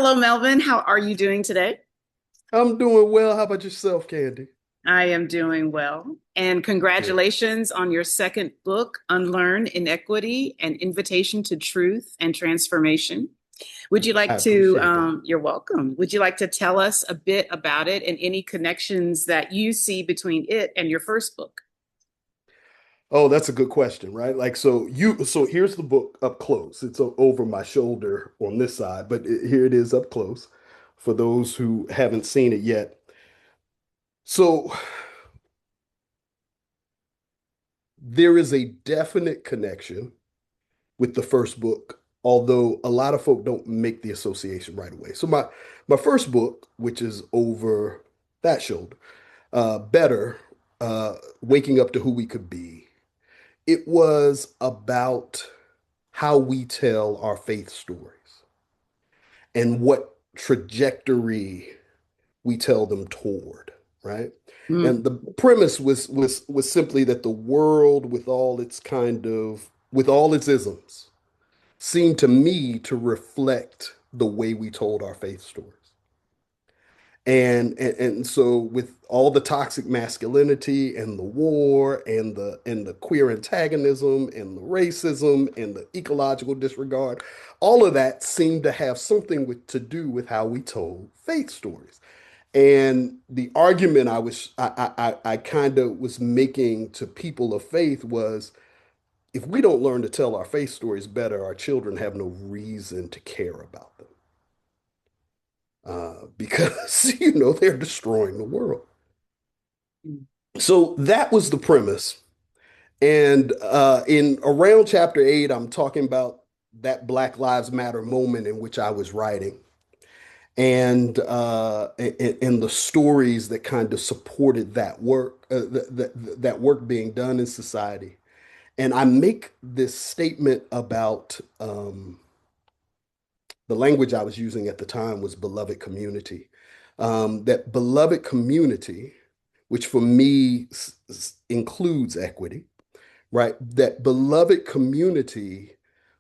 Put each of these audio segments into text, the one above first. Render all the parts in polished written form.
Hello, Melvin. How are you doing today? I'm doing well. How about yourself, Candy? I am doing well. And Good. congratulations on your second book, unLEARN, inEQUITY, An Invitation to Truth and Transformation. Would you I like to, appreciate that. you're welcome. Would you like to tell us a bit about it and any connections that you see between it and your first book? Oh, that's a good question, right? So here's the book up close. It's over my shoulder on this side, but here it is up close for those who haven't seen it yet. So there is a definite connection with the first book, although a lot of folk don't make the association right away. So my first book, which is over that shoulder, Better, Waking Up to Who We Could Be. It was about how we tell our faith stories and what trajectory we tell them toward, right? Mm. And the premise was simply that the world, with all its isms, seemed to me to reflect the way we told our faith stories. And so with all the toxic masculinity and the war and the queer antagonism and the racism and the ecological disregard, all of that seemed to have something to do with how we told faith stories. And the argument I kind of was making to people of faith was, if we don't learn to tell our faith stories better, our children have no reason to care about them, because they're destroying the world. So that was the premise. And in around chapter 8, I'm talking about that Black Lives Matter moment in which I was writing, and the stories that kind of supported that work, that work being done in society. And I make this statement about, the language I was using at the time was beloved community. That beloved community, which for me includes equity, right? That beloved community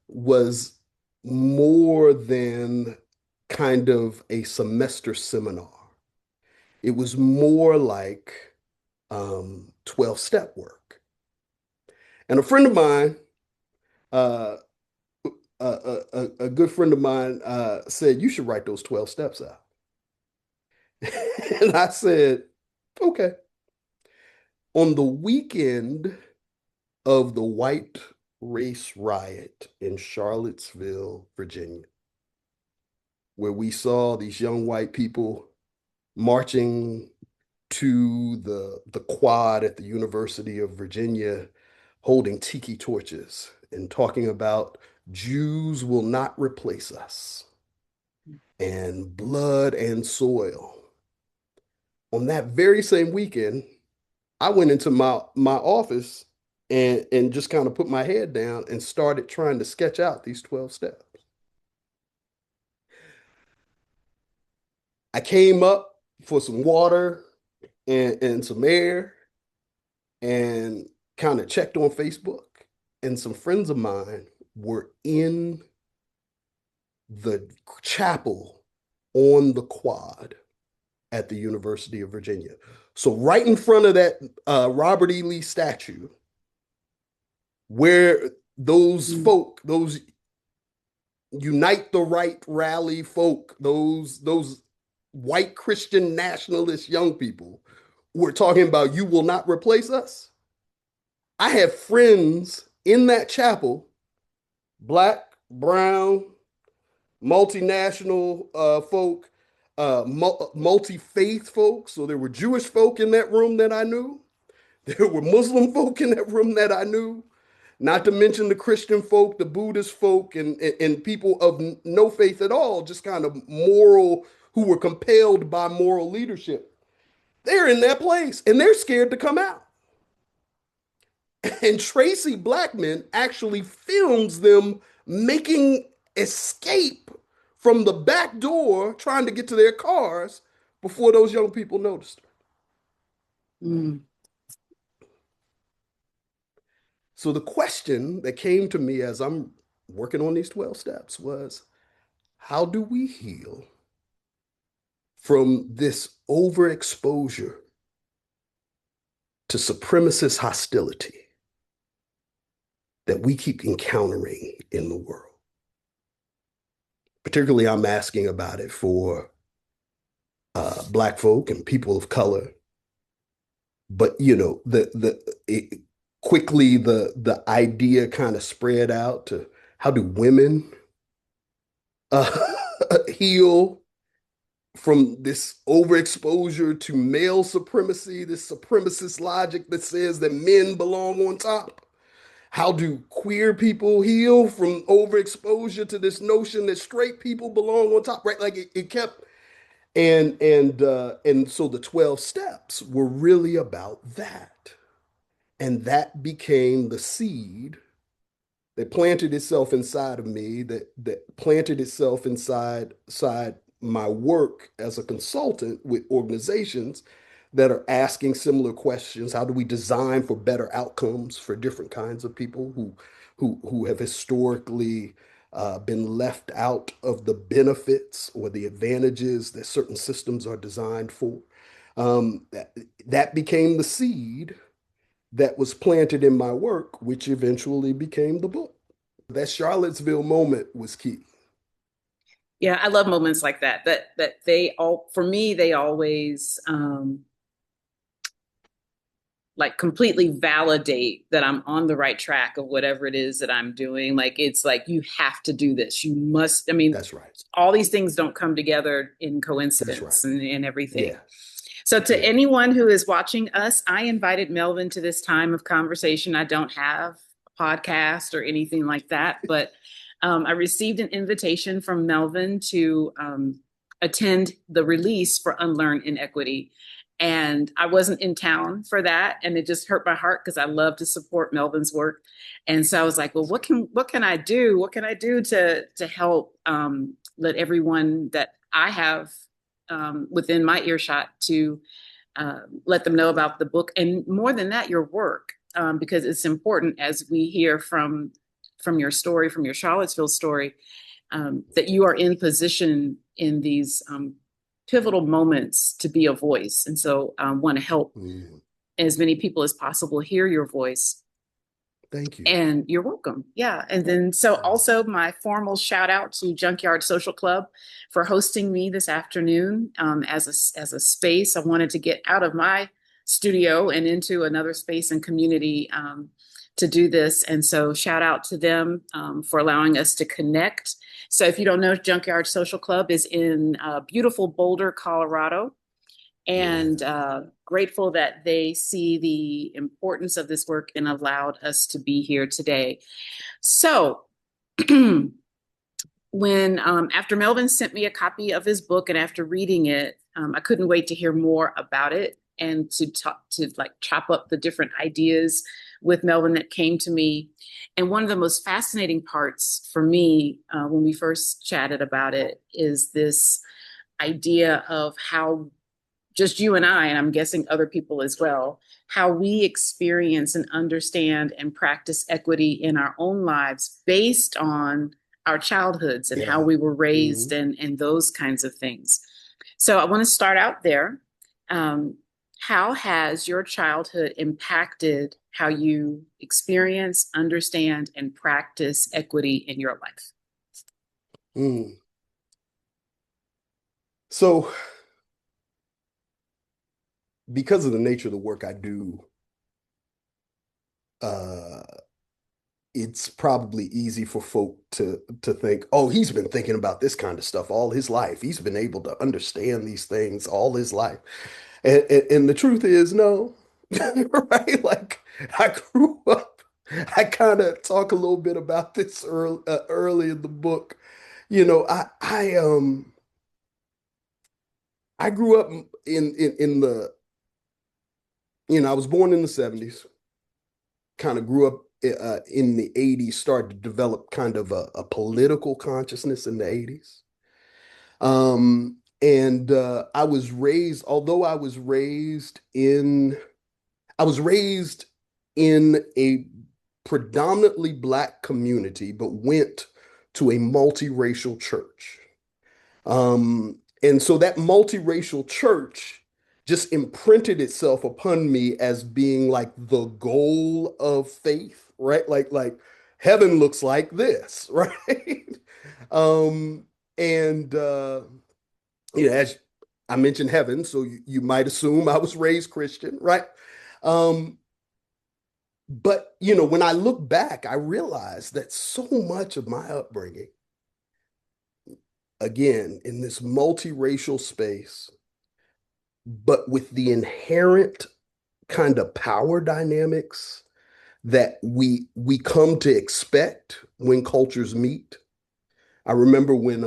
was more than kind of a semester seminar. It was more like 12-step work. And a friend of mine, uh, a good friend of mine, said, "You should write those 12 steps out." And I said, "Okay." On the weekend of the white race riot in Charlottesville, Virginia, where we saw these young white people marching to the quad at the University of Virginia, holding tiki torches and talking about Jews will not replace us and blood and soil. On that very same weekend, I went into my office and just kind of put my head down and started trying to sketch out these 12 steps. I came up for some water and some air and kind of checked on Facebook, and some friends of mine were in the chapel on the quad at the University of Virginia. So right in front of that Robert E. Lee statue, where those Mm. folk, those Unite the Right rally folk, those white Christian nationalist young people were talking about, you will not replace us. I have friends in that chapel, black, brown, multinational folk, multi-faith folk. So there were Jewish folk in that room that I knew. There were Muslim folk in that room that I knew. Not to mention the Christian folk, the Buddhist folk, and people of no faith at all, just kind of moral, who were compelled by moral leadership. They're in that place and they're scared to come out. And Tracy Blackman actually films them making escape from the back door, trying to get to their cars before those young people noticed her. Mm. So the question that came to me as I'm working on these 12 steps was, How do we heal from this overexposure to supremacist hostility that we keep encountering in the world? Particularly, I'm asking about it for Black folk and people of color. But quickly the idea kind of spread out to how do women uh, heal from this overexposure to male supremacy, this supremacist logic that says that men belong on top? How do queer people heal from overexposure to this notion that straight people belong on top? Right? Like it kept and so the 12 steps were really about that. And that became the seed that planted itself inside of me, that planted itself inside my work as a consultant with organizations that are asking similar questions. How do we design for better outcomes for different kinds of people who have historically been left out of the benefits or the advantages that certain systems are designed for? That became the seed that was planted in my work, which eventually became the book. That Charlottesville moment was key. Yeah, I love moments like that. That they all for me they always like completely validate that I'm on the right track of whatever it is that I'm doing. Like it's like you have to do this. You must. I mean, That's right. all these things don't come together in That's right. coincidence and everything. Yeah. So, to Yeah. anyone who is watching us, I invited Melvin to this time of conversation. I don't have a podcast or anything like that, but I received an invitation from Melvin to attend the release for unLEARN inEQUITY. And I wasn't in town for that, and it just hurt my heart because I love to support Melvin's work. And so I was like, "Well, what can I do? What can I do to help let everyone that I have within my earshot to let them know about the book and more than that, your work, because it's important as we hear from your story, from your Charlottesville story, that you are in position in these pivotal moments to be a voice, and so want to help Mm. as many people as possible hear your voice. Thank you. And you're welcome. Yeah. And then, so also my formal shout out to Junkyard Social Club for hosting me this afternoon as a space. I wanted to get out of my studio and into another space and community to do this. And so, shout out to them for allowing us to connect. So, if you don't know, Junkyard Social Club is in beautiful Boulder, Colorado, Yeah. and grateful that they see the importance of this work and allowed us to be here today. So, when after Melvin sent me a copy of his book and after reading it, I couldn't wait to hear more about it and to talk to like chop up the different ideas with Melvin that came to me. And one of the most fascinating parts for me when we first chatted about it is this idea of how just you and I, and I'm guessing other people as well, how we experience and understand and practice equity in our own lives based on our childhoods and how Yeah. we were raised Mm. and those kinds of things. So I want to start out there. How has your childhood impacted how you experience, understand, and practice equity in your life? Mm. So, because of the nature of the work I do, uh, it's probably easy for folk to think, oh, he's been thinking about this kind of stuff all his life. He's been able to understand these things all his life. And the truth is, no, right? Like I grew up, I kind of talk a little bit about this early in the book. You know, I grew up in the, I was born in the 70s, kind of grew up in the 80s, started to develop kind of a political consciousness in the 80s. And I was raised, although I was raised in a predominantly Black community, but went to a multiracial church. And so that multiracial church just imprinted itself upon me as being like the goal of faith, right? Like heaven looks like this, right? Um, and as I mentioned heaven, so you might assume I was raised Christian, right? Um, but when I look back, I realize that so much of my upbringing, again, in this multiracial space, but with the inherent kind of power dynamics that we come to expect when cultures meet. I remember when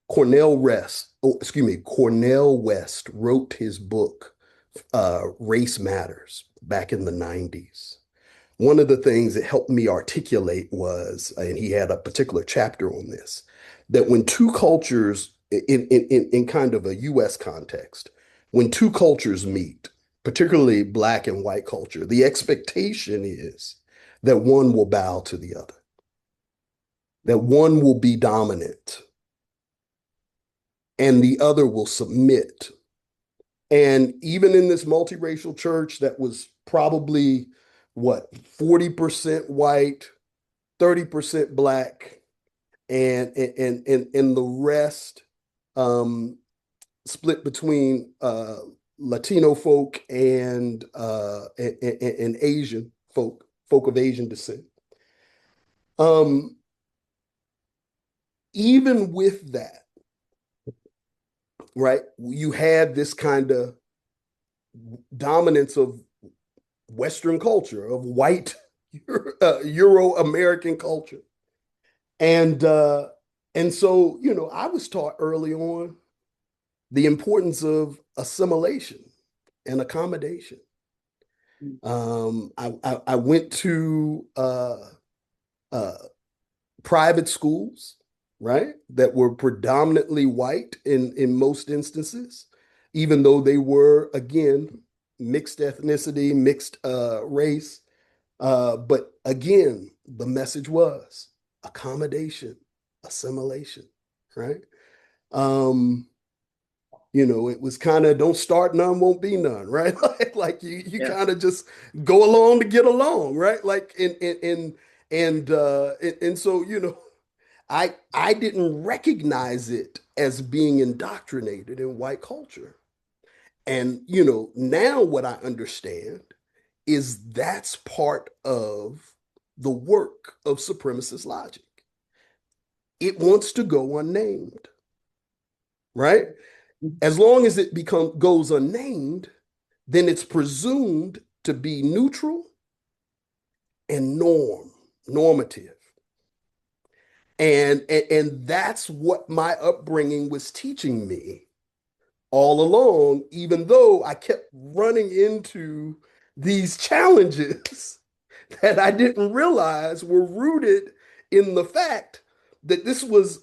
Cornell West wrote his book, Race Matters, back in the 90s. One of the things that helped me articulate was, and he had a particular chapter on this, that when two cultures, in kind of a US context, when two cultures meet, particularly Black and white culture, the expectation is that one will bow to the other, that one will be dominant and the other will submit. And even in this multiracial church that was probably what, 40% white, 30% black, and the rest um, split between Latino folk and Asian folk of Asian descent. Um, Even with that, right, you had this kind of dominance of Western culture, of white Euro-American culture. And uh, and so, I was taught early on the importance of assimilation and accommodation. I went to uh, private schools, right, that were predominantly white in most instances, even though they were, again, mixed ethnicity, mixed race. But again, the message was accommodation, assimilation, right? Um, it was kind of don't start none, won't be none, right? Like you Yeah. kind of just go along to get along, right? Like and so I didn't recognize it as being indoctrinated in white culture. And now what I understand is that's part of the work of supremacist logic. It wants to go unnamed, right? As long as it goes unnamed, then it's presumed to be neutral and normative. And that's what my upbringing was teaching me all along, even though I kept running into these challenges that I didn't realize were rooted in the fact that this was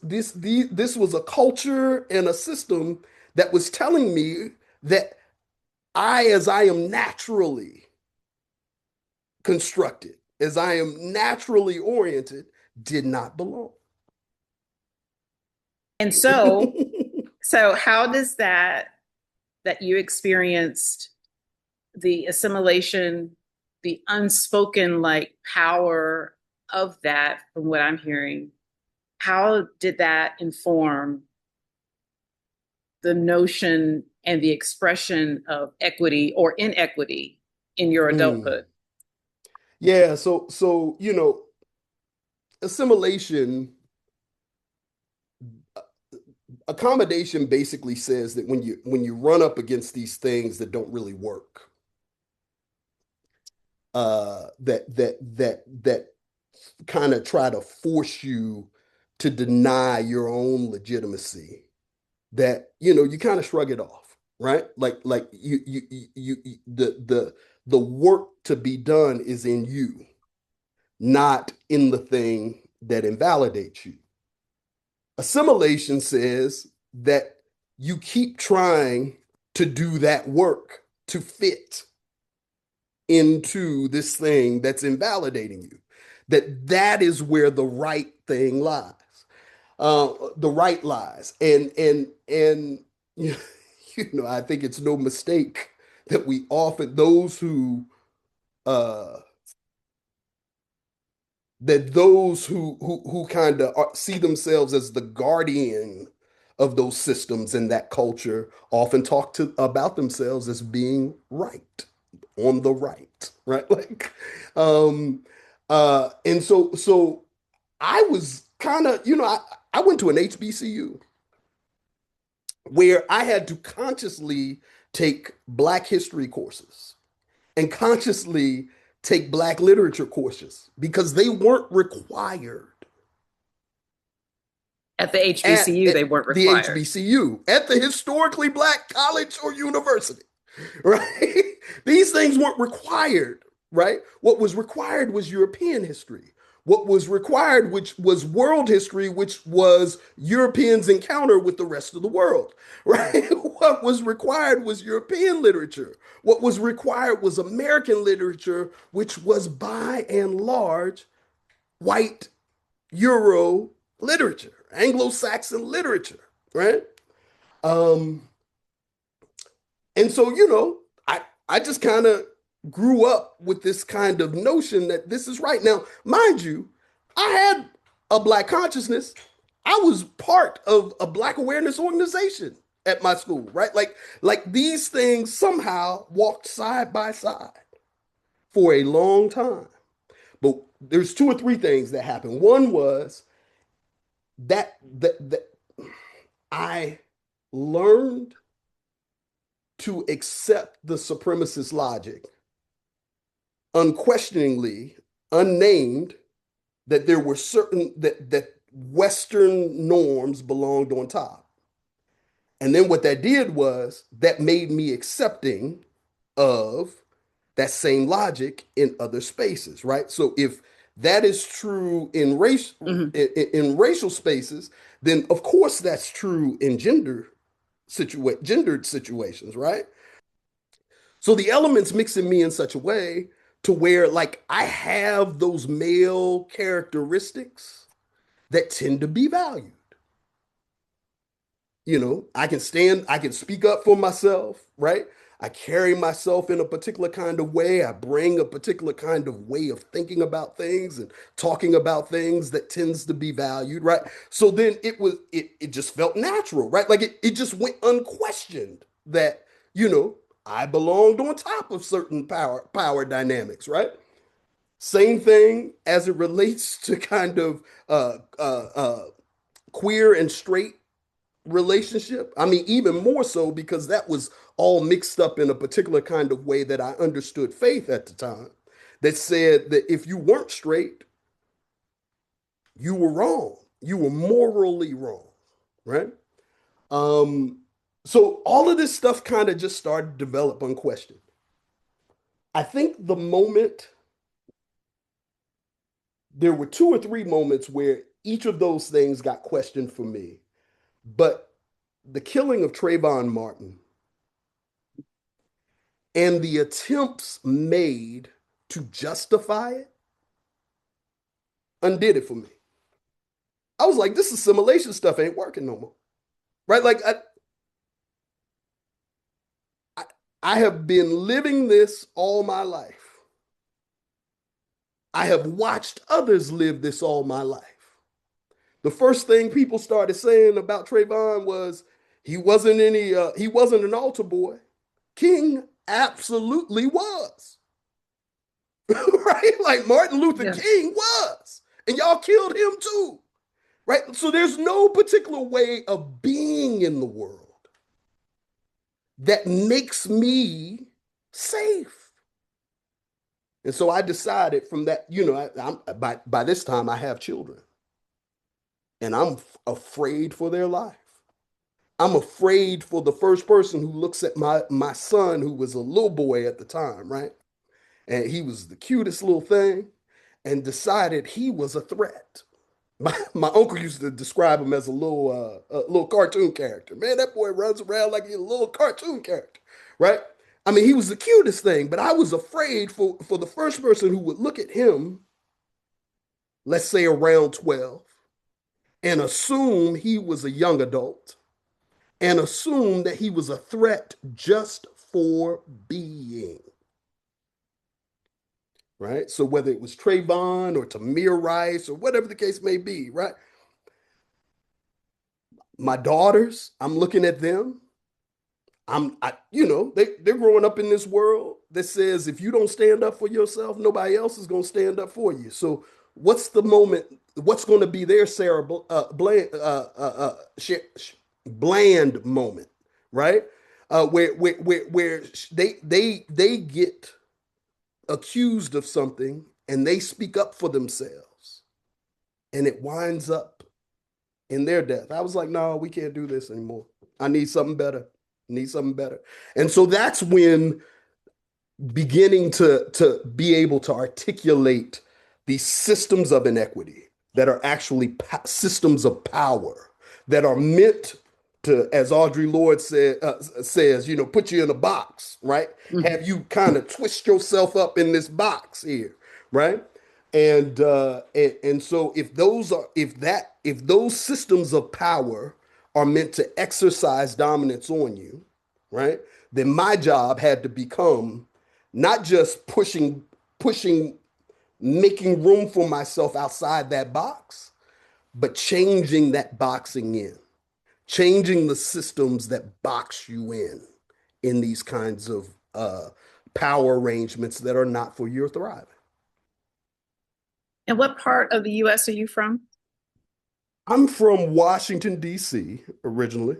a culture and a system that was telling me that as I am naturally constructed, as I am naturally oriented, did not belong. And so how does that you experienced the assimilation, the unspoken like power of that, from what I'm hearing, how did that inform the notion and the expression of equity or inequity in your Mm. adulthood? Yeah, so assimilation, accommodation basically says that when you run up against these things that don't really work, that kind of try to force you to deny your own legitimacy, that you kind of shrug it off, right? Like the work to be done is in you, not in the thing that invalidates you. Assimilation says that you keep trying to do that work to fit into this thing that's invalidating you, that is where the right thing lies. The right lies. And you I think it's no mistake that we often uh those who kind of see themselves as the guardian of those systems in that culture often talk to about themselves as being right, on the right, like um and so I was kind of, I went to an HBCU where I had to consciously take Black history courses and consciously take Black literature courses because they weren't required At the HBCU, at they weren't the required. HBCU, at the historically Black college or university, right? These things weren't required, right? What was required was European history. What was required, which was world history, which was Europeans' encounter with the rest of the world, right? What was required was European literature. What was required was American literature, which was by and large white Euro literature, Anglo-Saxon literature, right? Um, and so, I just kind of grew up with this kind of notion that this is right. Now, mind you, I had a Black consciousness. I was part of a Black awareness organization at my school, right? Like these things somehow walked side by side for a long time. But there's two or three things that happened. One was that I learned to accept the supremacist logic unquestioningly, unnamed, that there were certain that Western norms belonged on top. And then what that did was that made me accepting of that same logic in other spaces, right? So if that is true in Mhm. in racial spaces, then of course that's true in gendered situations, right? So the elements mix in me in such a way to where like I have those male characteristics that tend to be valued. I can speak up for myself, right? I carry myself in a particular kind of way. I bring a particular kind of way of thinking about things and talking about things that tends to be valued, right? So then it just felt natural, right? Like it just went unquestioned that, you know, I belonged on top of certain power dynamics, right? Same thing as it relates to kind of queer and straight relationship. I mean, even more so because that was all mixed up in a particular kind of way that I understood faith at the time that said that if you weren't straight, you were wrong. You were morally wrong, right? Um, so all of this stuff kind of just started to develop unquestioned. I think the moment there were two or three moments where each of those things got questioned for me, but the killing of Trayvon Martin and the attempts made to justify it undid it for me. I was like, this assimilation stuff ain't working no more. Right? Like I, I have been living this all my life. I have watched others live this all my life. The first thing people started saying about Trayvon was he wasn't an altar boy. King absolutely was. Right? Like Martin Luther Yes. King was. And y'all killed him too. Right? So there's no particular way of being in the world that makes me safe. And so I decided from that, by this time I have children and I'm afraid for their life. I'm afraid for the first person who looks at my son, who was a little boy at the time, right? And he was the cutest little thing, and decided he was a threat. My uncle used to describe him as a little cartoon character. Man, that boy runs around like he's a little cartoon character, right? I mean, he was the cutest thing, but I was afraid for the first person who would look at him, let's say around 12, and assume he was a young adult and assume that he was a threat just for being. Right? So whether it was Trayvon or Tamir Rice or whatever the case may be, right? My daughters, I'm looking at them. They're growing up in this world that says if you don't stand up for yourself, nobody else is going to stand up for you. So what's the moment? What's going to be their Sarah bland moment, right? Where they get accused of something and they speak up for themselves, and it winds up in their death. I was like, no, we can't do this anymore. I need something better. Need something better. And so that's when beginning to be able to articulate these systems of inequity that are actually systems of power that are meant to, as Audre Lorde says, put you in a box, right? Mhm. Have you kind of twist yourself up in this box here, right? And so if those systems of power are meant to exercise dominance on you, right? Then my job had to become not just pushing, making room for myself outside that box, but changing that boxing in, changing the systems that box you in these kinds of power arrangements that are not for your thriving. And what part of the US are you from? I'm from Washington, D.C. originally.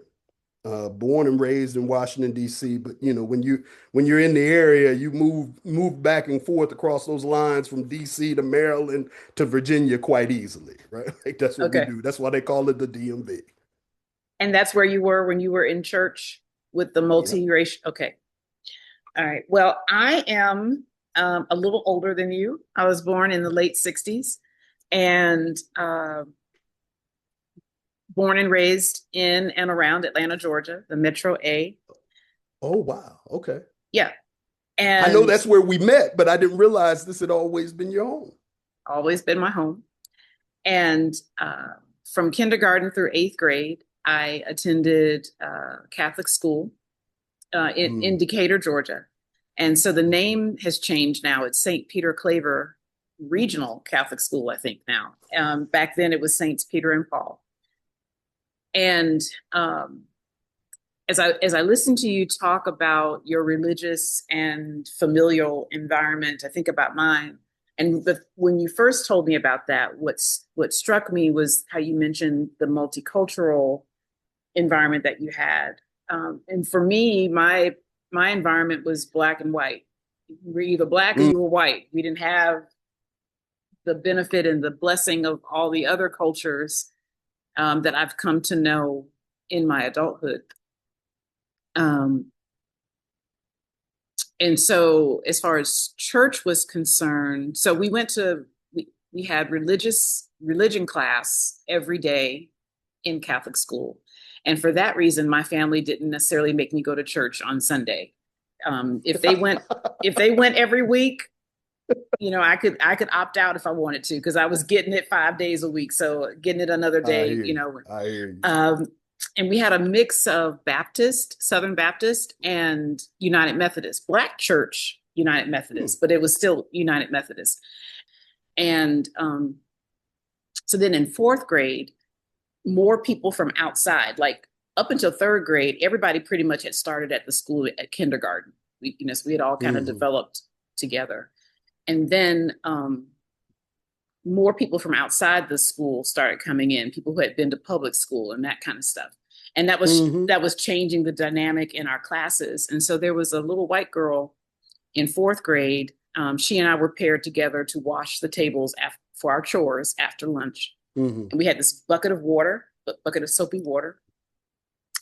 Born and raised in Washington D.C. But when you're in the area, you move back and forth across those lines from D.C. to Maryland to Virginia quite easily, right? Like that's what we Okay. do. That's why they call it the DMV. And that's where you were when you were in church with the Yep. multiracial. Okay. All right. Well, I am a little older than you. I was born in the late 60s and born and raised in and around Atlanta, Georgia, the Metro A. Oh wow. Okay. Yeah. I know And that's where we met, but I didn't realize this had always been your home. always been my home. And from kindergarten through eighth grade, I attended Catholic school in Mm. Decatur, Georgia. And so the name has changed now. It's St. Peter Claver Regional Catholic School, I think now. Back then it was Saints Peter and Paul. And as I listen to you talk about your religious and familial environment, I think about mine. And when you first told me about that, what struck me was how you mentioned the multicultural environment that you had. And for me, my environment was black and white. You were either black or Mm. you were white. We didn't have the benefit and the blessing of all the other cultures that I've come to know in my adulthood. Um, and so as far as church was concerned, so we had religion class every day in Catholic school. And for that reason, my family didn't necessarily make me go to church on Sunday. If they went, if they went every week, I could opt out if I wanted to, because I was getting it 5 days a week. So getting it another I day, hear you. I hear you. and we had a mix of Baptist, Southern Baptist, and United Methodist, Black Church United Hmm. Methodist, but it was still United Methodist. And so then in fourth grade, more people from outside, like up until third grade, everybody pretty much had started at the school at kindergarten. So we had all kind of Hmm. developed together. And then more people from outside the school started coming in, people who had been to public school and that kind of stuff. And Hmm. that was changing the dynamic in our classes. And so there was a little white girl in fourth grade. She and I were paired together to wash the tables for our chores after lunch. Hmm. And we had this bucket of water, a bucket of soapy water.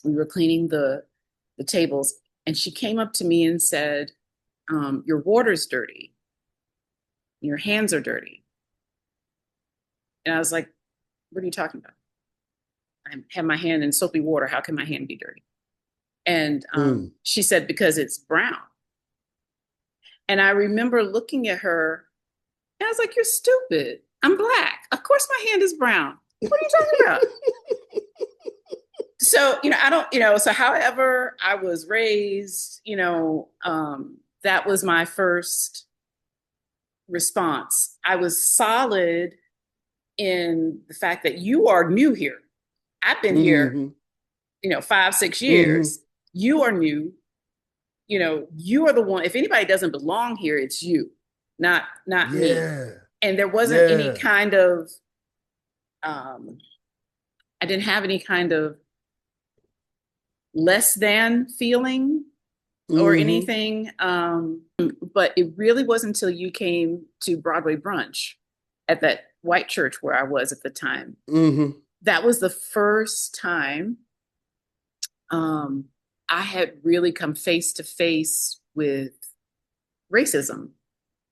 We were cleaning the tables, and she came up to me and said, "Your water's dirty. Your hands are dirty." And I was like, "What are you talking about? I have my hand in soapy water. How can my hand be dirty?" And Mm. she said, "Because it's brown." And I remember looking at her, and I was like, "You're stupid. I'm black. Of course my hand is brown." What are you talking about? So, I don't, so however I was raised, that was my first response. I was solid in the fact that you are new here. I've been here, Hmm. 5, 6 years. Hmm. You are new. You are the one. If anybody doesn't belong here, it's you, not me. Yeah. And there wasn't any Yeah. kind of, um, I didn't have any kind of less than feeling or Hmm. anything. But it really wasn't until you came to Broadway Brunch at that white church where I was at the time. Hmm. That was the first time um, I had really come face to face with racism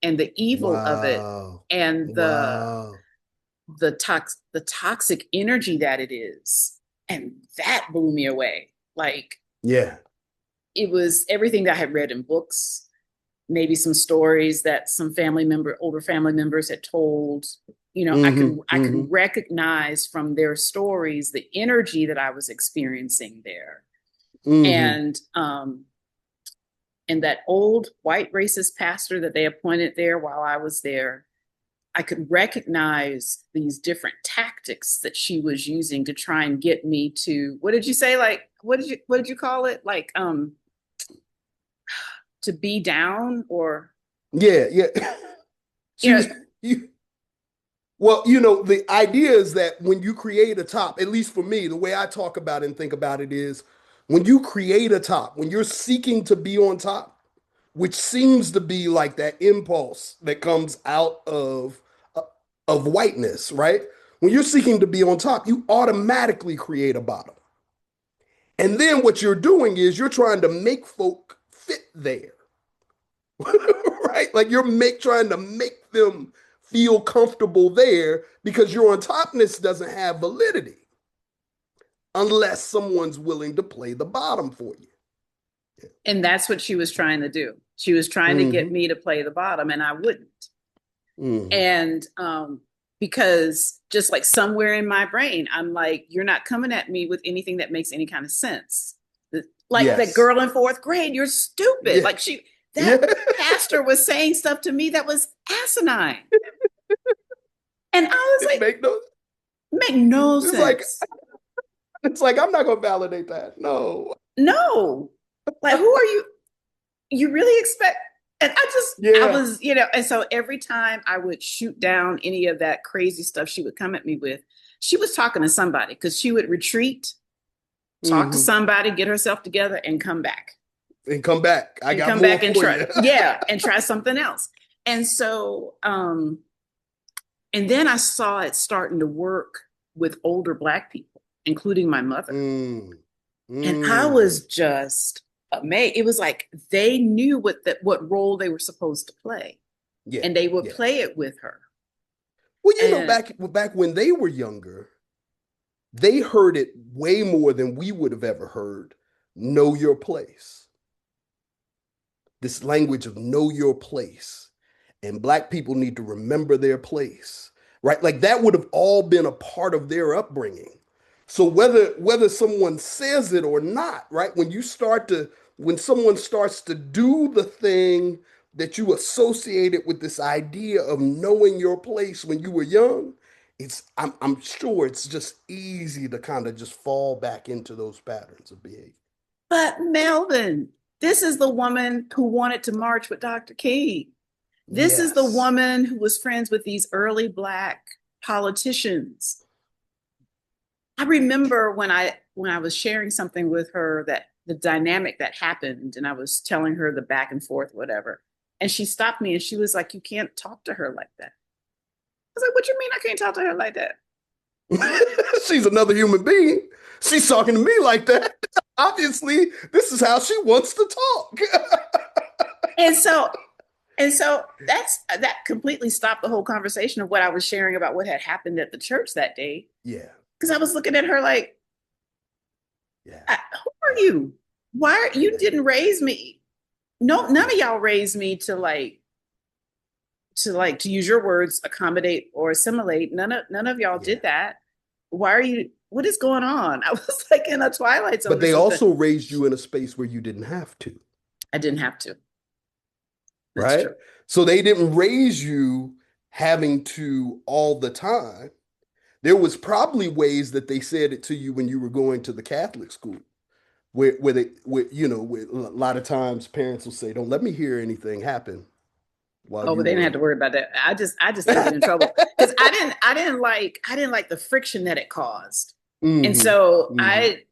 and the evil of it Wow. and Wow. the toxic energy that it is. And that blew me away. Like Yeah. it was everything that I had read in books, maybe some stories that some older family members had told. Hmm. I could Hmm. recognize from their stories the energy that I was experiencing there. Hmm. And that old white racist pastor that they appointed there while I was there, I could recognize these different tactics that she was using to try and get me to, what did you say? Like, what did you call it? Like, to be down or, Yeah. Yeah. you She know, was you. Well, the idea is that when you create a top, at least for me, the way I talk about it and think about it is when you create a top, when you're seeking to be on top, which seems to be like that impulse that comes out of whiteness, right? When you're seeking to be on top, you automatically create a bottom. And then what you're doing is you're trying to make folk fit there. Right? Like trying to make them feel comfortable there because your on topness doesn't have validity unless someone's willing to play the bottom for you. and that's what she was trying to do. She was trying to get Mm-hmm. me to play the bottom and I wouldn't. Mm-hmm. And because just like somewhere in my brain, I'm like, you're not coming at me with anything that makes any kind of sense. Like that Yes. girl in fourth grade, you're stupid. Yeah. Like that Yeah. pastor was saying stuff to me that was asinine. And I was It like, make no. make no It's like sense. I'm not gonna validate that. No. No. Like, who are you? You really expect? And I Yeah. was, and so every time I would shoot down any of that crazy stuff she would come at me with, she was talking to somebody because she would retreat, talk to Mm-hmm. somebody, get herself together, and come back. And come back. I And got come more back and for try, you. yeah, and try something else. And so, and then I saw it starting to work with older Black people, including my mother. Mm. And I Mm. was just amazed. It was like they knew what role they were supposed to play, Yeah. and they would Yeah. play it with her. Well, And back when they were younger, they heard it way more than we would have ever heard. Know your place. This language of know your place. And Black people need to remember their place, right? Like that would have all been a part of their upbringing. So whether someone says it or not, right? When someone starts to do the thing that you associated with this idea of knowing your place when you were young, I'm sure it's just easy to kind of just fall back into those patterns of behavior. but Melvin, this is the woman who wanted to march with Dr. King. This is the Yes. woman who was friends with these early Black politicians. I remember when I was sharing something with her that the dynamic that happened, and I was telling her the back and forth, whatever. And she stopped me and she was like, "You can't talk to her like that." I was like, "What do you mean I can't talk to her like that?" She's another human being. She's talking to me like that. Obviously, this is how she wants to talk. And so that completely stopped the whole conversation of what I was sharing about what had happened at the church that day. Yeah, Because I was looking at her like, yeah, who are yeah, you? Why you yeah, didn't raise me? No, none yeah, of y'all raised me to use your words, accommodate or assimilate. None of y'all yeah, did that. why are you, what is going on? I was like in a twilight zone But or they something. also raised you in a space where you didn't have to, I didn't have to. That's right? true. So they didn't raise you having to all the time. There was probably ways that they said it to you when you were going to the Catholic school, where a lot of times parents will say, "Don't let me hear anything happen while Oh, but you they didn't have were." to worry about that. I just didn't get in trouble because I didn't like the friction that it caused. And Hmm. so Hmm. I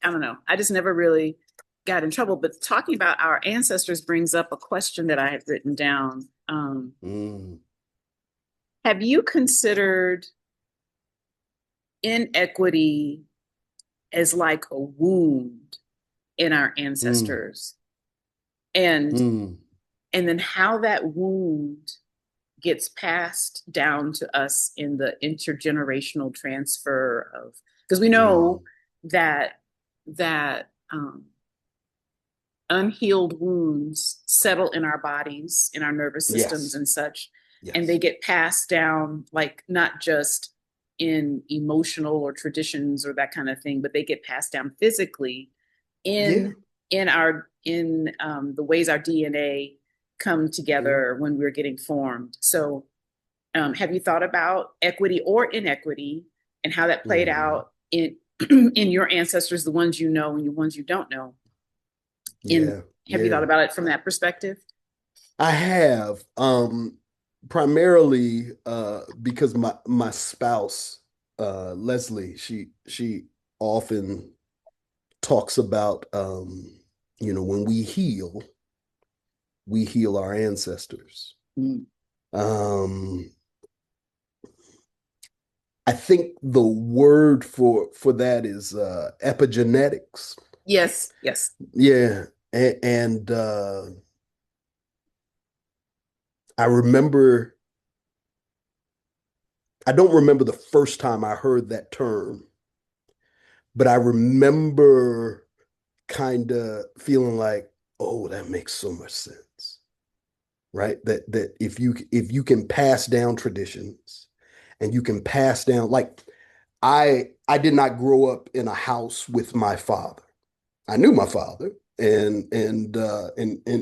don't know. I just never really got in trouble. But talking about our ancestors brings up a question that I had written down. Mm, Have you considered inequity as like a wound in our mm, ancestors? And mm. and then how that wound gets passed down to us in the intergenerational transfer of, because we know Mm. that unhealed wounds settle in our bodies, in our nervous systems Yes, and such, and they yes. get passed down, like not just in emotional or traditions or that kind of thing, but they get passed down physically Yeah. in the ways our DNA come Mm, together when we're getting formed. So have you thought about equity or inequity and how that played mhm. out in in your ancestors, the ones you know and the ones you don't know? And Yeah, have you thought yeah. about it from that perspective? I have primarily because my spouse Leslie, she often talks about when we heal our ancestors. Mm. Um I think the word for that is epigenetics. Yes, yes. Yeah. And I remember I don't remember the first time I heard that term, but I remember kind of feeling like, oh, that makes so much sense, right? That if you can pass down traditions and you can pass down like I did not grow up in a house with my father. I knew my father and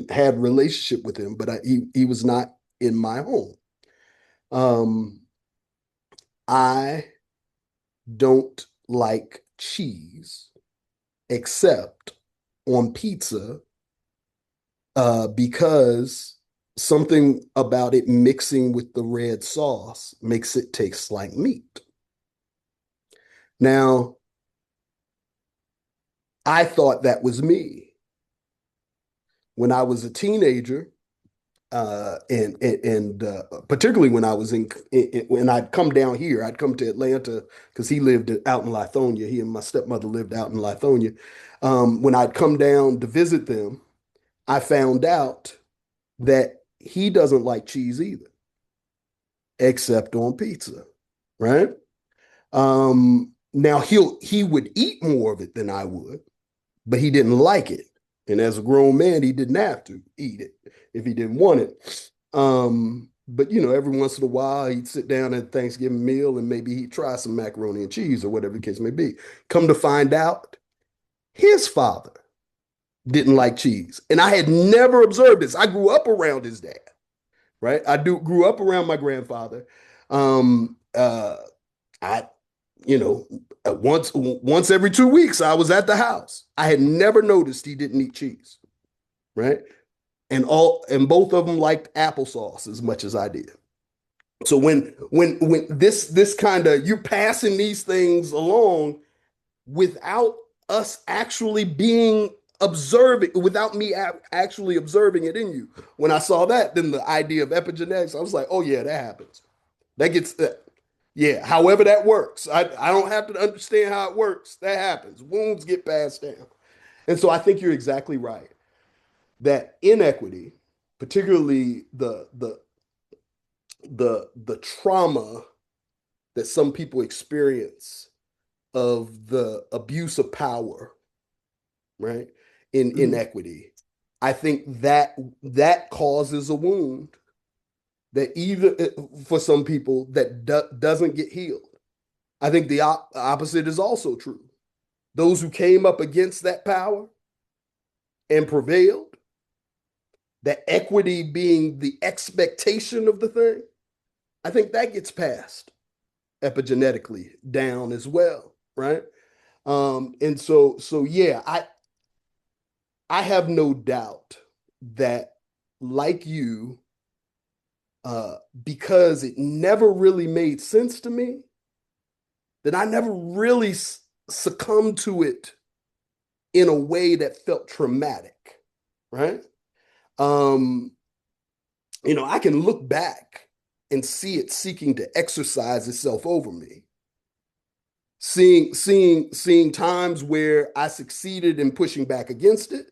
had relationship with him, but he was not in my home. Um, I don't like cheese except on pizza because something about it mixing with the red sauce makes it taste like meat. Now, I thought that was me. When I was a teenager, and particularly when I was when I'd come down here, I'd come to Atlanta because he lived out in Lithonia. He and my stepmother lived out in Lithonia. When I'd come down to visit them, I found out that he doesn't like cheese either, except on pizza, right? Now he would eat more of it than I would, but he didn't like it. And as a grown man, he didn't have to eat it if he didn't want it. But every once in a while he'd sit down at a Thanksgiving meal and maybe he'd try some macaroni and cheese or whatever the case may be. Come to find out, his father didn't like cheese. And I had never observed this. I grew up around his dad, right? I grew up around my grandfather. Um, uh, I, once every 2 weeks, I was at the house. I had never noticed he didn't eat cheese, right? And both of them liked applesauce as much as I did. So when this kind of you're passing these things along without us actually being observing, without me actually observing it in you. When I saw that, then the idea of epigenetics, I was like, oh yeah, that happens. That gets yeah, however that works. I don't have to understand how it works. That happens. Wounds get passed down. And so I think you're exactly right that inequity, particularly the trauma that some people experience of the abuse of power, right? In Mhm. inequity, I think that causes a wound that either for some people that doesn't get healed. I think the opposite is also true. Those who came up against that power and prevailed, that equity being the expectation of the thing, I think that gets passed epigenetically down as well, right? And so yeah, I have no doubt that, like you, because it never really made sense to me, that I never really succumbed to it in a way that felt traumatic, right? Um, I can look back and see it seeking to exercise itself over me. Seeing times where I succeeded in pushing back against it,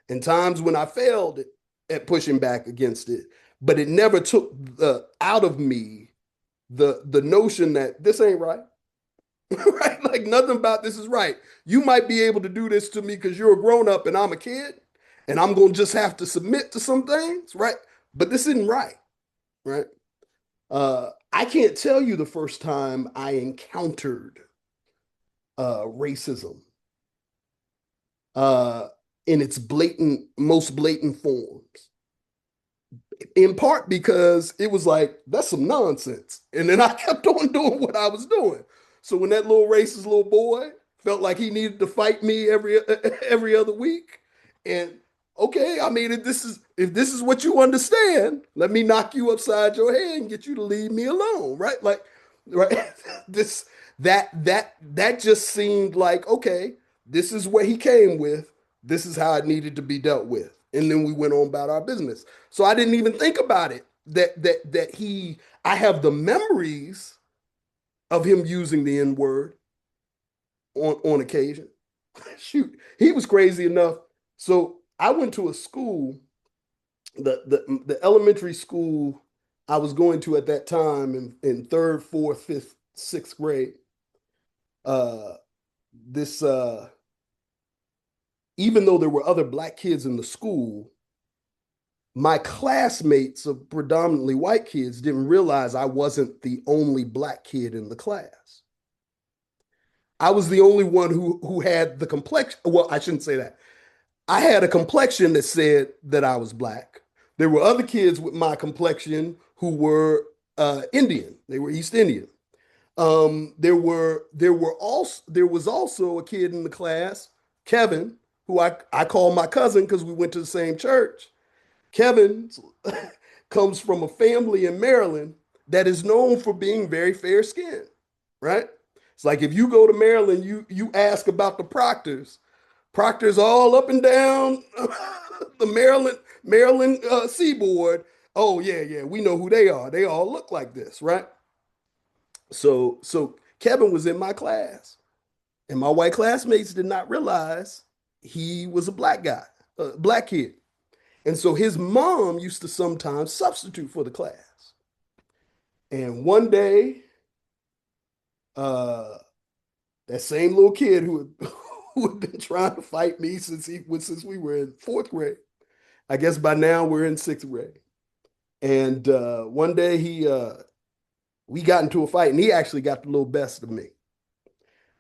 and times when I failed at pushing back against it, but it never took out of me the notion that this ain't right. Right? Like nothing about this is right. You might be able to do this to me because you're a grown up and I'm a kid, and I'm gonna just have to submit to some things, right? But this isn't right, right? I can't tell you the first time I encountered racism uh, in its most blatant forms. In part because it was like, that's some nonsense. And then I kept on doing what I was doing. So when that little racist little boy felt like he needed to fight me every other week, and okay, I mean, if this is what you understand, let me knock you upside your head and get you to leave me alone, right? Like, right? this that just seemed like, okay, this is what he came with. This is how it needed to be dealt with. And then we went on about our business. So I didn't even think about it. I have the memories of him using the N word on occasion. Shoot, he was crazy enough. So I went to a school, the elementary school I was going to at that time in third, fourth, fifth, sixth grade. Uh, this Even though there were other black kids in the school, my classmates of predominantly white kids didn't realize I wasn't the only black kid in the class. I was the only one who had the complexion. Well, I shouldn't say that. I had a complexion that said that I was black. There were other kids with my complexion who were Indian. They were East Indian. There was also a kid in the class, Kevin, who I call my cousin because we went to the same church. Kevin comes from a family in Maryland that is known for being very fair skinned, right? It's like if you go to Maryland, you ask about the Proctors. Proctors all up and down the Maryland seaboard. Oh yeah, we know who they are. They all look like this, right? So Kevin was in my class, and my white classmates did not realize he was a black guy, a black kid. And so his mom used to sometimes substitute for the class. And one day, uh, that same little kid who had been trying to fight me since we were in fourth grade. I guess by now we're in sixth grade. And one day we got into a fight, and he actually got the little best of me.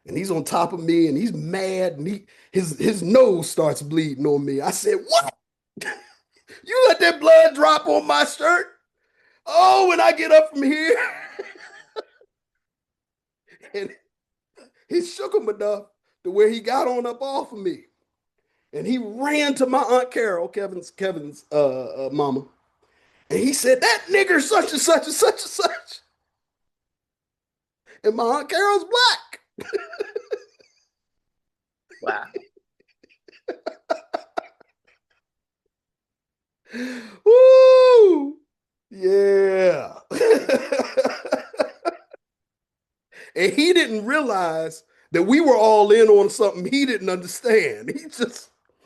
And he's on top of me, and he's mad, and his nose starts bleeding on me. I said, "What? You let that blood drop on my shirt?" Oh, when I get up from here, and he shook him enough to where he got on up off of me, and he ran to my aunt Carol, Kevin's mama, and he said, "That nigger such and such and such and such," and my aunt Carol's black. Wow. Woo! Yeah. And he didn't realize that we were all in on something he didn't understand.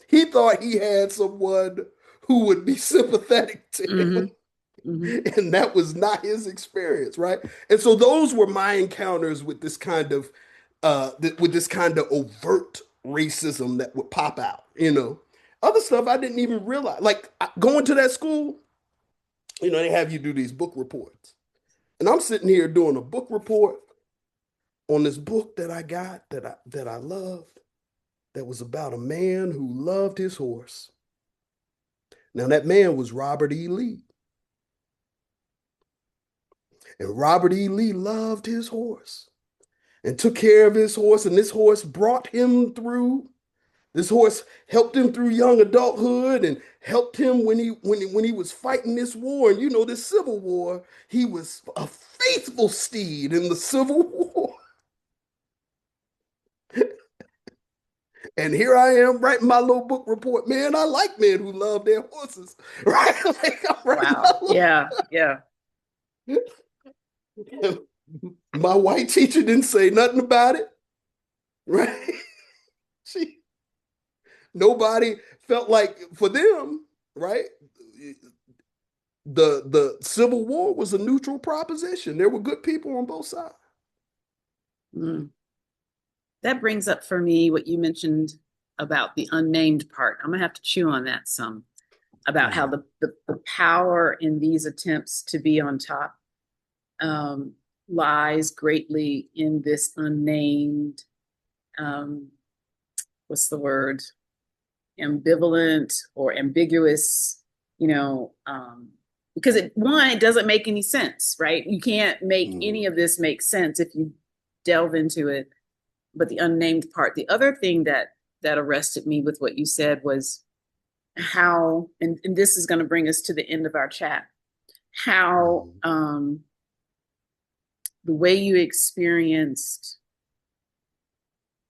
He thought he had someone who would be sympathetic to Mm-hmm. him. Mm-hmm. And that was not his experience, right? And so those were my encounters with this kind of overt racism that would pop out. Other stuff I didn't even realize. Like going to that school, they have you do these book reports. And I'm sitting here doing a book report on this book that I got that I loved, that was about a man who loved his horse. Now that man was Robert E. Lee. And Robert E. Lee loved his horse and took care of his horse, and this horse brought him through. This horse helped him through young adulthood and helped him when he was fighting this war. And you know, this Civil War, he was a faithful steed in the Civil War. And here I am writing my little book report. Man, I like men who love their horses, right? Like I'm writing Wow. Yeah. Yeah. my white teacher didn't say nothing about it, right? She nobody felt like for them, right? The Civil War was a neutral proposition. There were good people on both sides. Mm. That brings up for me what you mentioned about the unnamed part. I'm gonna have to chew on that some, about how the power in these attempts to be on top um, lies greatly in this unnamed, um, what's the word, ambivalent or ambiguous, you know, because it doesn't make any sense, right? You can't make any of this make sense if you delve into it. But the unnamed part, the other thing that arrested me with what you said was how, and this is going to bring us to the end of our chat, how the way you experienced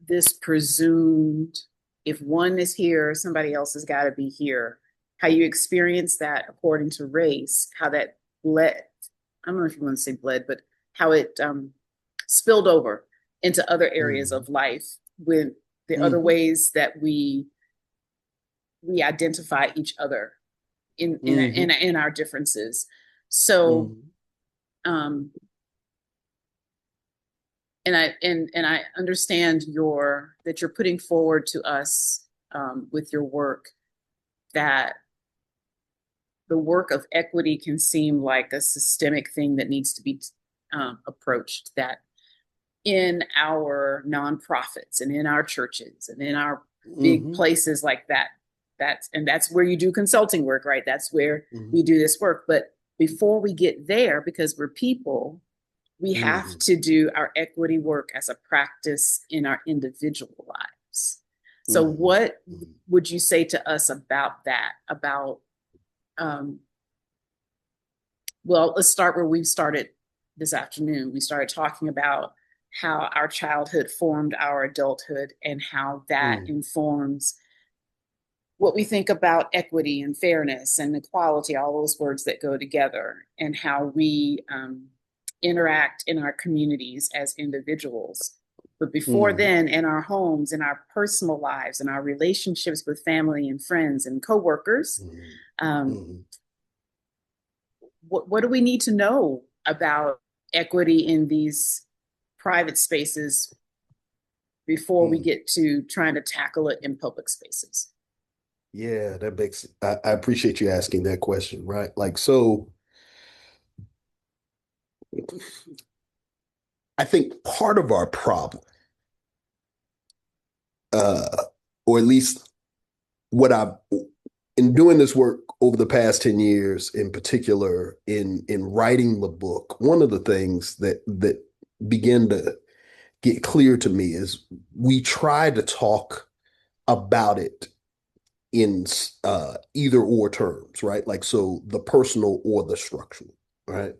this presumed, if one is here, somebody else has got to be here, how you experience that according to race, how that bled, I don't know if you want to say bled, but how it spilled over into other areas of life with the other ways that we identify each other in our differences. So and I understand that you're putting forward to us with your work that the work of equity can seem like a systemic thing that needs to be approached, that in our nonprofits and in our churches and in our big places like that, that's where you do consulting work, right? That's where we do this work. But before we get there, because we're people, we have to do our equity work as a practice in our individual lives. So what would you say to us about that? About, well, let's start where we started this afternoon. We started talking about how our childhood formed our adulthood and how that informs what we think about equity and fairness and equality, all those words that go together, and how we interact in our communities as individuals. But before then, in our homes, in our personal lives, in our relationships with family and friends and coworkers, what do we need to know about equity in these private spaces before we get to trying to tackle it in public spaces? Yeah, that makes, I appreciate you asking that question, right? Like, so I think part of our problem, or at least what I've, in doing this work over the past 10 years, in particular, in writing the book, one of the things that began to get clear to me is we try to talk about it in either or terms, right? Like, so the personal or the structural, right?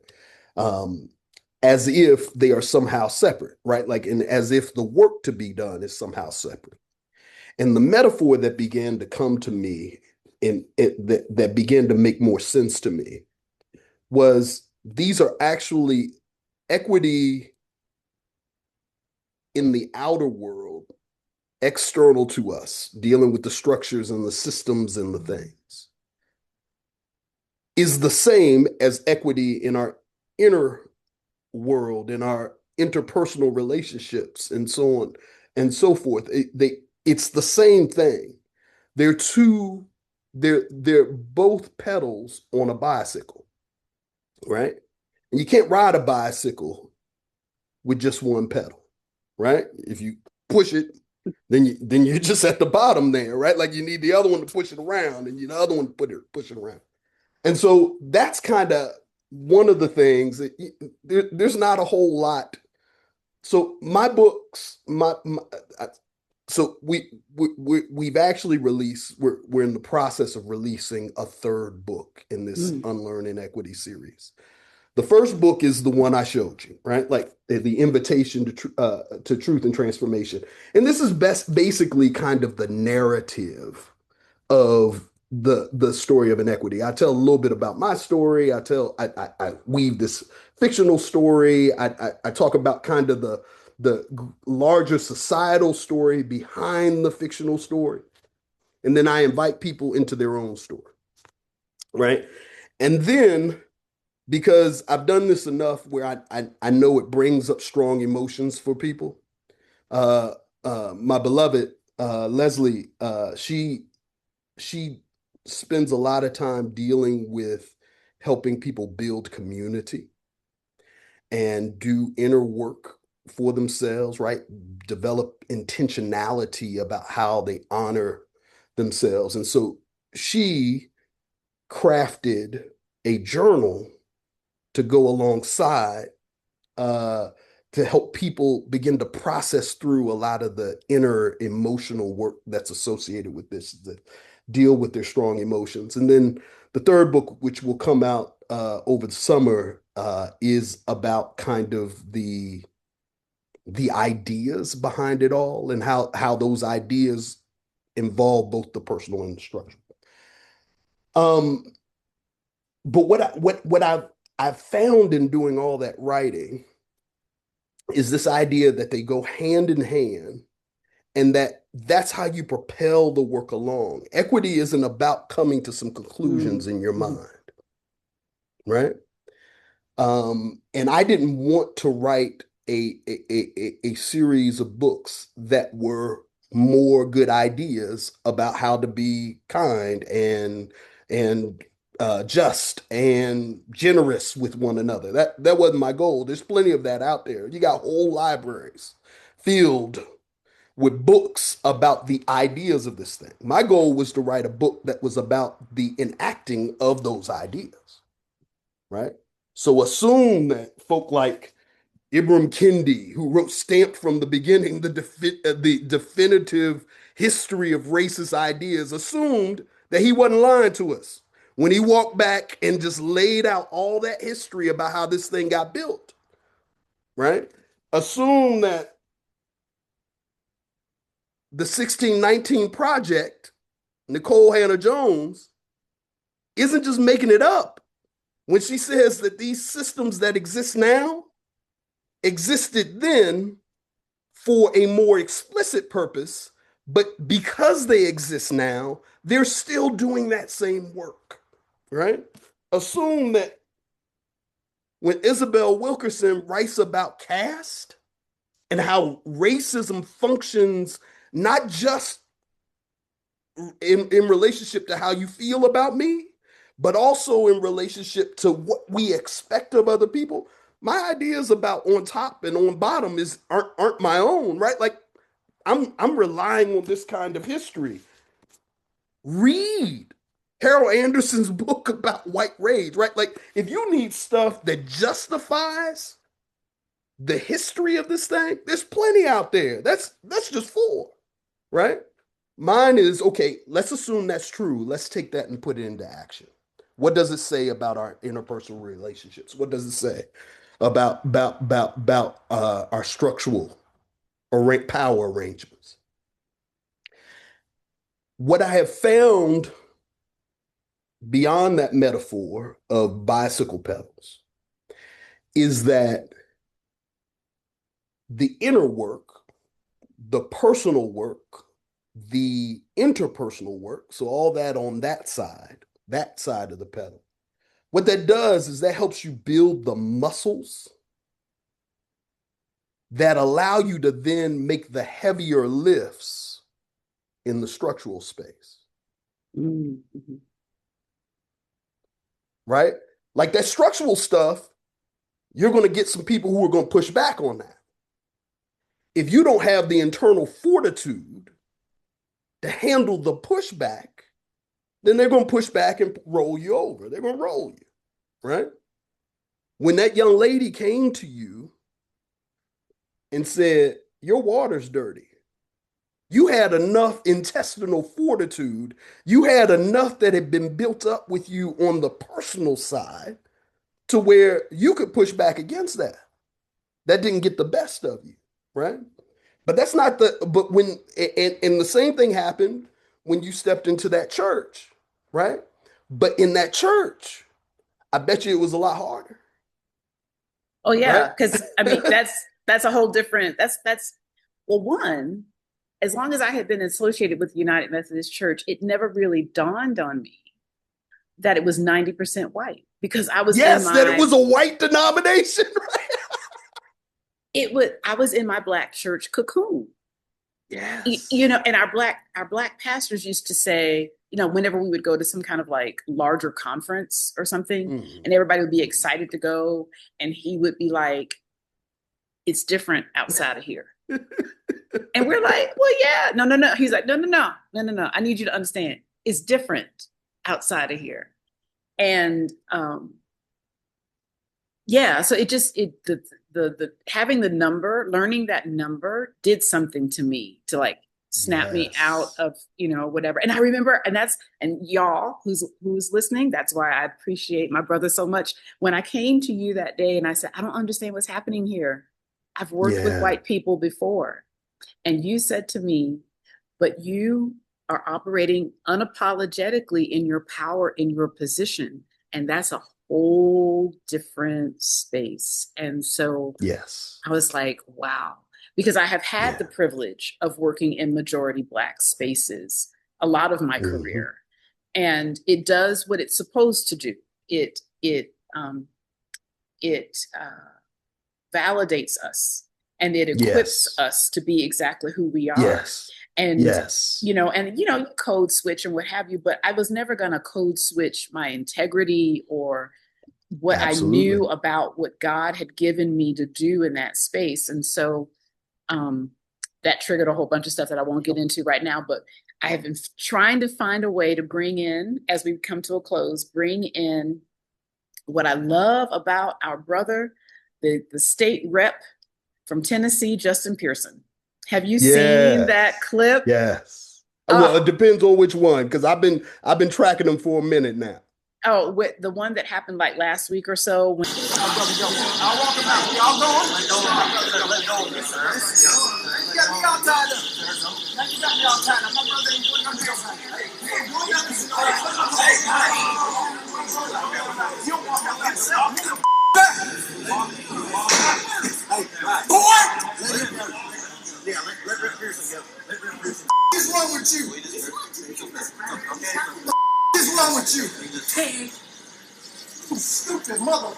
As if they are somehow separate, right? Like, and as if the work to be done is somehow separate. And the metaphor that began to come to me that began to make more sense to me was these are actually equity in the outer world, external to us, dealing with the structures and the systems and the things, is the same as equity in our inner world, in our interpersonal relationships, and so on and so forth. It's the same thing. They're two, they're both pedals on a bicycle, right? And you can't ride a bicycle with just one pedal. right? If you push it, then you're just at the bottom there, right? Like you need the other one to push it around, and you the other one to push it around. And so that's kind of one of the things that there's not a whole lot. So my books, so we've actually released. We're in the process of releasing a third book in this Mm. unLEARN inequity series. The first book is the one I showed you, right? Like the invitation to truth and transformation. And this is basically kind of the narrative of the story of inequity. I tell a little bit about my story. I weave this fictional story. I talk about kind of the larger societal story behind the fictional story. And then I invite people into their own story, right? And then because I've done this enough where I know it brings up strong emotions for people. Uh, my beloved Leslie, she spends a lot of time dealing with helping people build community and do inner work for themselves, right? Develop intentionality about how they honor themselves. And so she crafted a journal to go alongside uh, to help people begin to process through a lot of the inner emotional work that's associated with this, to deal with their strong emotions. And then the third book, which will come out over the summer, is about kind of the ideas behind it all and how those ideas involve both the personal and the structural. Um, but what I've found in doing all that writing is this idea that they go hand in hand and that's how you propel the work along. Equity isn't about coming to some conclusions Mm. in your Mm. mind, right? And I didn't want to write a series of books that were more good ideas about how to be kind and just and generous with one another. That wasn't my goal. There's plenty of that out there. You got whole libraries filled with books about the ideas of this thing. My goal was to write a book that was about the enacting of those ideas, right? So assume that folk like Ibram Kendi, who wrote Stamped from the Beginning, the definitive history of racist ideas, assumed that he wasn't lying to us when he walked back and just laid out all that history about how this thing got built, right? Assume that the 1619 project, Nicole Hannah Jones, isn't just making it up when she says that these systems that exist now existed then for a more explicit purpose, but because they exist now, they're still doing that same work, right? Assume that when Isabel Wilkerson writes about caste and how racism functions not just in relationship to how you feel about me, but also in relationship to what we expect of other people. My ideas about on top and on bottom is aren't my own, right? Like I'm relying on this kind of history. Read Harold Anderson's book about white rage, right? Like if you need stuff that justifies the history of this thing, there's plenty out there. That's just four, right? Mine is okay, let's assume that's true. Let's take that and put it into action. What does it say about our interpersonal relationships? What does it say about our structural or power arrangements? What I have found beyond that metaphor of bicycle pedals is that the inner work, the personal work, the interpersonal work, so all that on that side of the pedal, what that does is that helps you build the muscles that allow you to then make the heavier lifts in the structural space, Mm. Mhm. right? Like that structural stuff, you're going to get some people who are going to push back on that. if you don't have the internal fortitude to handle the pushback, then they're going to push back and roll you over. They're going to roll you, right? When that young lady came to you and said, your water's dirty, you had enough intestinal fortitude. You had enough that had been built up with you on the personal side to where you could push back against that. That didn't get the best of you, right? But that's not but when, and the same thing happened when you stepped into that church, right? But in that church, I bet you it was a lot harder, Oh right? yeah, because I mean that's a whole different that's well, one, as long as I had been associated with the United Methodist Church, it never really dawned on me that it was 90% white because Yes, that it was a white denomination, right? I was in my black church cocoon. You Yes. know, and our black pastors used to say, you know, whenever we would go to some kind of like larger conference or something, Mhm. and everybody would be Mhm. excited to go, and he would be like, it's different outside of here. And we're like, well, yeah, no, no, no. He's like, no, no, no, no, no, no. I need you to understand. It's different outside of here. And yeah, so it just it the having the number, learning that number did something to me to like snap me out Yes. of, you know, whatever. And I remember, and y'all who's listening, that's why I appreciate my brother so much. When I came to you that day and I said, I don't understand what's happening here. I've worked with Yeah. white people before. And you said to me, but you are operating unapologetically in your power, in your position. And that's a whole different space. And so Yes. I was like, wow, because I have had the Yeah. privilege of working in majority Black spaces a lot of my Hmm. career. And it does what it's supposed to do. It validates us and it equips Yes. us to be exactly who we are. Yes. And Yes. you code switch and what have you, but I was never going to code switch my integrity or what I Absolutely. knew about what God had given me to do in that space. And so um, that triggered a whole bunch of stuff that I won't get into right now, but I have been trying to find a way to bring in, as we come to a close, bring in what I love about our brother, the state rep from Tennessee, Justin Pearson. Have you seen that Yes. clip? Yes. Well, it Oh, depends on which one, because I've been tracking them for a minute now. oh, with the one that happened like last week or so. When, What's wrong with you? What's wrong with you? You stupid mother.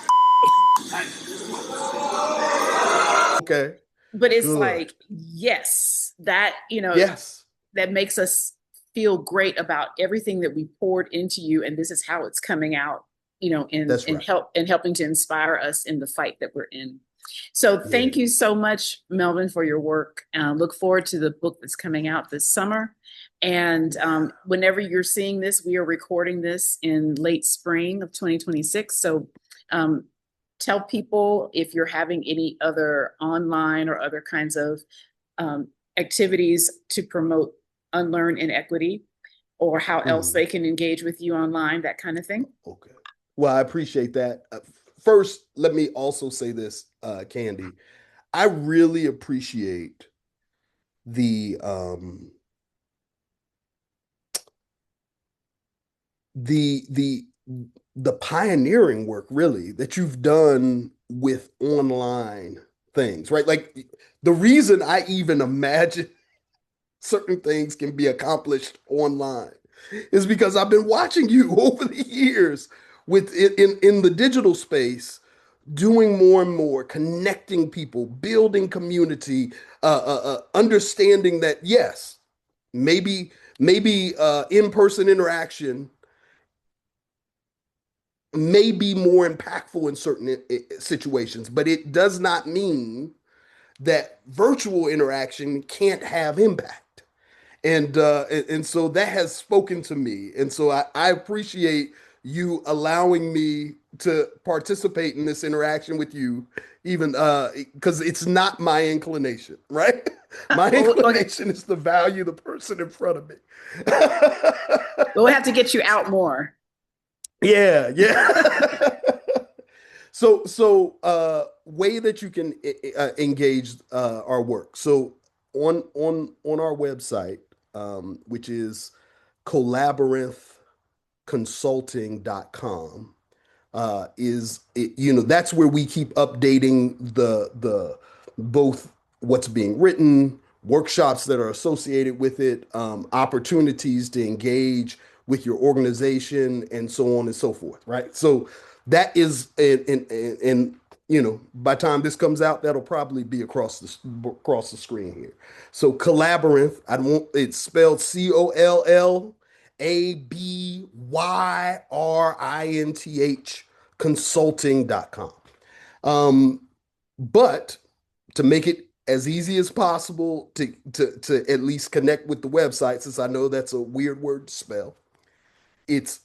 Okay. but it's Good. like, yes, that, Yes. that makes us feel great about everything that we poured into you. And this is how it's coming out, That's right. in helping to inspire us in the fight that we're in. So Yeah. thank you so much, Melvin, for your work. Look forward to the book that's coming out this summer. And whenever you're seeing this, we are recording this in late spring of 2026. So um, tell people if you're having any other online or other kinds of um, activities to promote unLEARN inequity or how else Mhm. they can engage with you online, that kind of thing. Okay. Well, I appreciate that. First, let me also say this, Candy. I really appreciate the um the the pioneering work really that you've done with online things, right? Like the reason I even imagine certain things can be accomplished online is because I've been watching you over the years with in the digital space doing more and more, connecting people, building community, understanding that yes, maybe in-person interaction may be more impactful in certain situations, but it does not mean that virtual interaction can't have impact. And so that has spoken to me. And so I appreciate you allowing me to participate in this interaction with you, even because it's not my inclination, right? My Well, inclination is to value the person in front of me. we'll have to get you out more. Yeah, yeah. So way that you can engage our work. So on our website, which is collaborathconsulting.com, that's where we keep updating the both what's being written, workshops that are associated with it, opportunities to engage with your organization, and so on and so forth, right? So that is by the time this comes out, that'll probably be across the screen here. So Collaboranth, I don't it's spelled COLLABYRINTH consulting.com. But to make it as easy as possible to at least connect with the website, since I know that's a weird word to spell, it's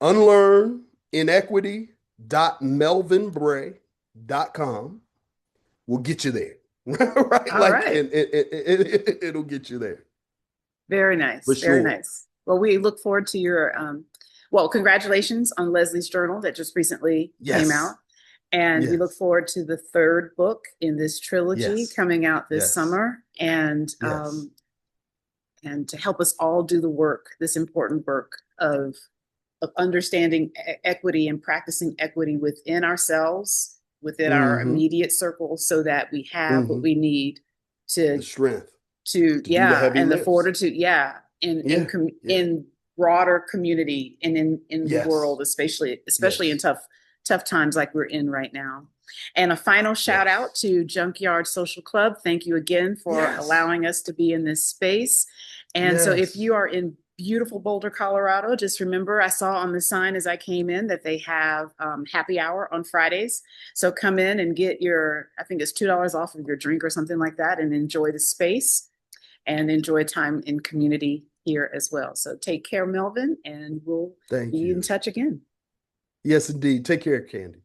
unlearn inequity.melvinbray.com. We'll get you there. Right? All Like, right. and it'll get you there. Very nice. For Very sure. nice. Well, we look forward to your, congratulations on Leslie's journal that just recently came Yes. out. And we look Yes. forward to the third book in this trilogy Yes. coming out this Yes. summer. Yes. And to help us all do the work, this important work of understanding equity and practicing equity within ourselves, within our Mm-hmm. immediate circle, so that we have what Mm-hmm. we need The to strength to to do the yeah, heavy and the lifts. fortitude, yeah, Yeah. Yeah. in broader community and in the Yes. world, especially in Yes. tough times like we're in right now. And a final shout out Yes. to Junkyard Social Club. Thank you again for Yes. allowing us to be in this space. And so if Yes. you are in beautiful Boulder, Colorado, just remember I saw on the sign as I came in that they have happy hour on Fridays. So come in and get I think it's $2 off of your drink or something like that, and enjoy the space and enjoy time in community here as well. So take care, Melvin, and we'll Thank be in you. touch again. Yes, indeed. Take care, Candy.